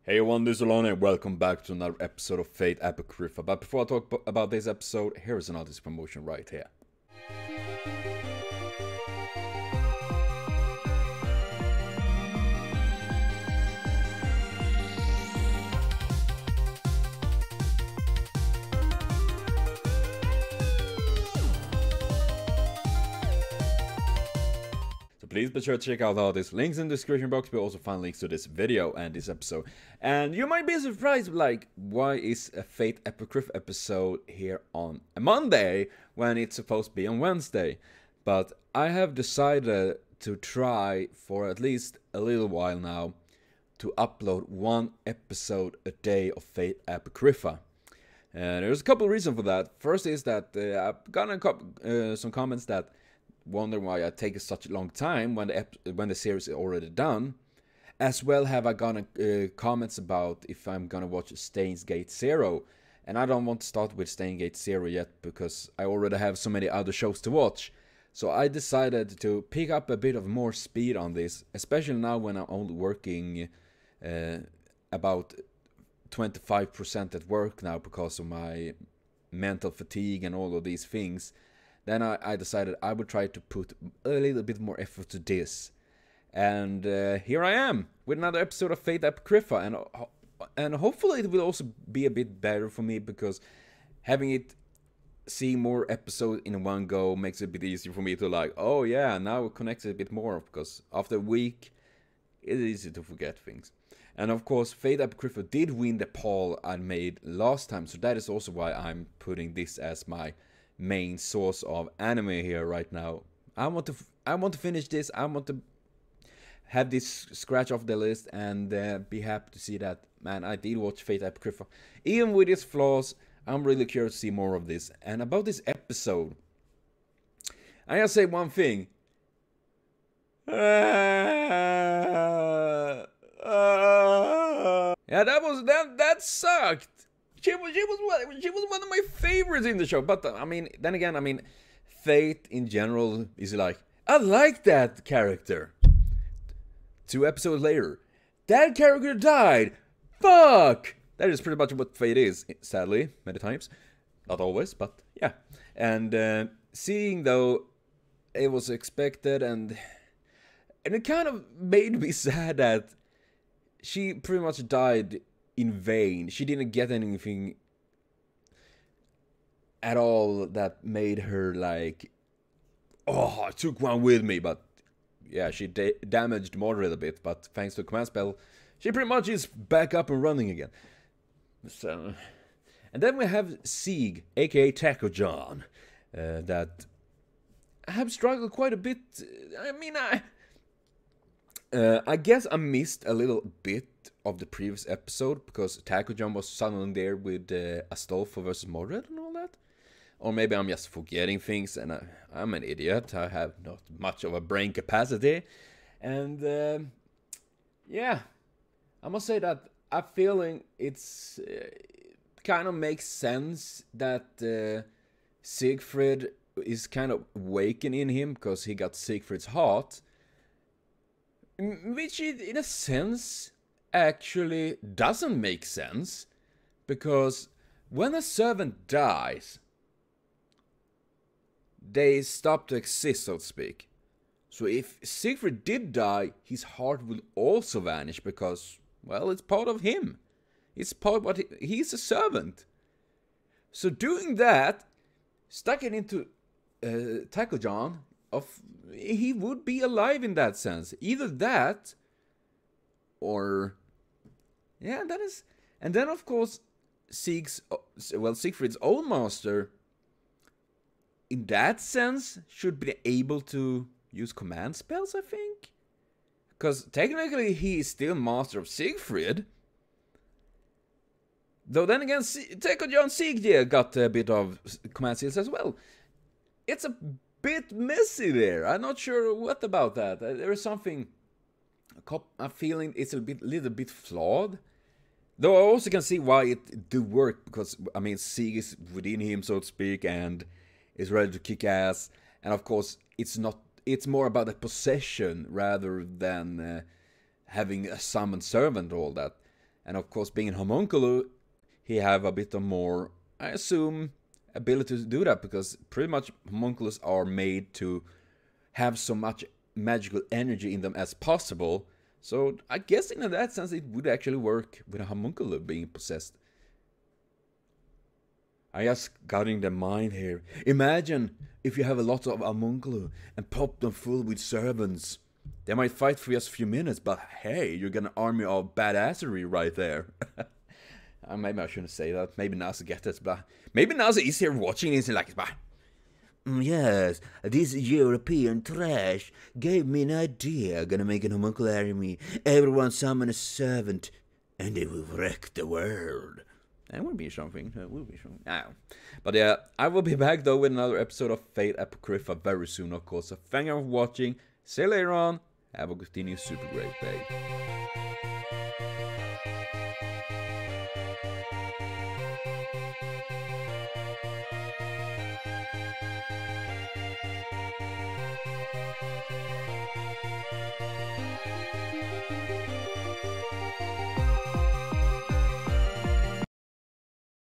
Hey everyone, this is Alon and welcome back to another episode of Fate Apocrypha. But before I talk about this episode, here is another promotion right here. Please be sure to check out all these links in the description box. We'll also find links to this video and this episode. And you might be surprised, like, why is a Fate Apocrypha episode here on a Monday when it's supposed to be on Wednesday? But I have decided to try for at least a little while now to upload one episode a day of Fate Apocrypha. And there's a couple of reasons for that. First is that I've gotten some comments that wonder why I take such a long time when the series is already done. As well have I gotten comments about if I'm gonna watch Steins Gate Zero, and I don't want to start with Steins Gate Zero yet because I already have so many other shows to watch. So I decided to pick up a bit of more speed on this, especially now when I'm only working about 25% at work now because of my mental fatigue and all of these things. Then I decided I would try to put a little bit more effort to this. And here I am with another episode of Fate Apocrypha. And hopefully it will also be a bit better for me because having it see more episodes in one go makes it a bit easier for me to like, oh yeah, now it connects a bit more because after a week it is easy to forget things. And of course Fate Apocrypha did win the poll I made last time, so that is also why I'm putting this as my main source of anime here right now. I want to finish this. I want to have this scratch off the list and be happy to see that, man, I did watch Fate Apocrypha. Even with its flaws, I'm really curious to see more of this. And about this episode, I gotta say one thing. Yeah, that sucked. She was one of my favorites in the show, but I mean, then again, I mean, Fate in general is like, I like that character. 2 episodes later, that character died. Fuck! That is pretty much what Fate is, sadly, many times. Not always, but yeah. And seeing though, it was expected, and it kind of made me sad that she pretty much died in vain. She didn't get anything at all that made her like, oh, I took one with me. But yeah, she damaged Mordred a bit, but thanks to the command spell, she pretty much is back up and running again. So, and then we have Sieg, aka Taco John, that have struggled quite a bit. I mean, I guess I missed a little bit of the previous episode because Taco John was suddenly there with Astolfo versus Mordred and all that. Or maybe I'm just forgetting things and I'm an idiot. I have not much of a brain capacity. And yeah, I must say that I'm feeling it's kind of makes sense that Siegfried is kind of awakening him because he got Siegfried's heart. Which in a sense actually doesn't make sense, because when a servant dies, they stop to exist, so to speak. So if Siegfried did die, his heart will also vanish because, well, it's part of him. It's part of what he's a servant. So doing that, stuck it into Taco John, he would be alive in that sense. Either that, or yeah, that is. And then of course Siegfried's own master, in that sense, should be able to use command spells, I think, because technically he is still master of Siegfried. Though then again, Taco John Sieg got a bit of command skills as well. It's a bit messy there. I'm not sure what about that. There is something. I'm feeling it's a little bit flawed. Though I also can see why it do work, because I mean Sieg is within him, so to speak, and is ready to kick ass. And of course, it's not. It's more about a possession rather than having a summoned servant or all that. And of course, being a homunculus, he have a bit of more, I assume, ability to do that, because pretty much homunculus are made to have so much magical energy in them as possible. So I guess in that sense it would actually work with a homunculus being possessed. I just got in the mind here. Imagine if you have a lot of homunculus and pop them full with servants. They might fight for just a few minutes, but hey, you got an army of badassery right there. Maybe I shouldn't say that. Maybe Nazi gets it, but maybe Nazi is here watching this and like, yes, this European trash gave me an idea. Gonna make an homunculus army. Everyone summon a servant, and they will wreck the world. That would be something. That would be something. No. But yeah, I will be back though with another episode of Fate Apocrypha very soon, of course. So thank you for watching. See you later on. Have a continued super great day.